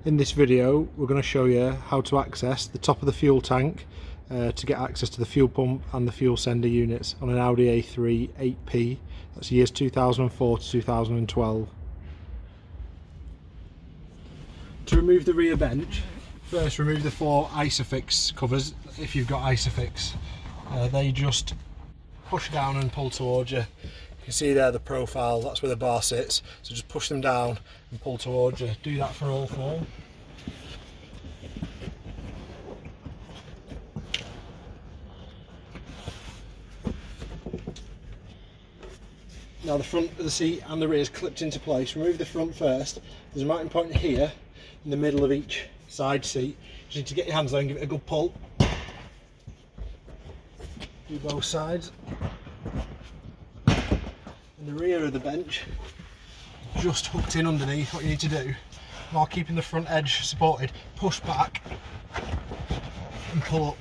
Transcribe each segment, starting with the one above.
In this video we're going to show you how to access the top of the fuel tank to get access to the fuel pump and the fuel sender units on an Audi A3 8P. That's years 2004 to 2012. To remove the rear bench, first remove the 4 Isofix covers if you've got Isofix. They just push down and pull towards you. You can see there the profile, that's where the bar sits, so just push them down and pull towards you. Do that for all 4. Now the front of the seat and the rear is clipped into place. Remove the front first. There's a mounting point here in the middle of each side seat. You just need to get your hands there and give it a good pull. Do both sides. And the rear of the bench, just hooked in underneath. What you need to do, while keeping the front edge supported, push back and pull up.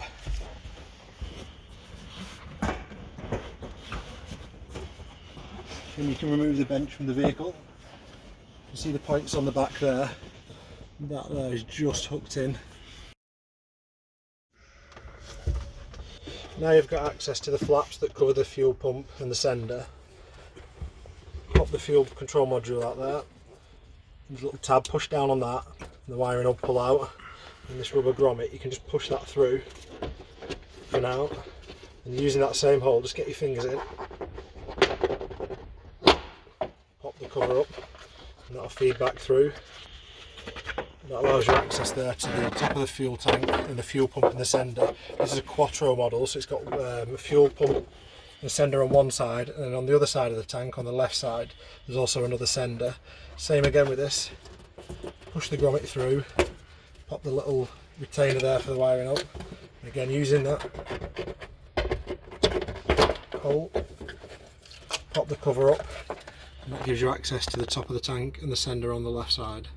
And you can remove the bench from the vehicle. You can see the points on the back there. That there is just hooked in. Now you've got access to the flaps that cover the fuel pump and the sender. Pop the fuel control module out there. There's a little tab, push down on that, and the wiring will pull out. And this rubber grommet, you can just push that through for now. And using that same hole, just get your fingers in. Pop the cover up, and that'll feed back through. That allows you access there to the top of the fuel tank and the fuel pump and the sender. This is a Quattro model, so it's got a fuel pump and sender on one side, and then on the other side of the tank, on the left side, there's also another sender. Same again with this. Push the grommet through, pop the little retainer there for the wiring up, and again using that hole, pop the cover up, and that gives you access to the top of the tank and the sender on the left side.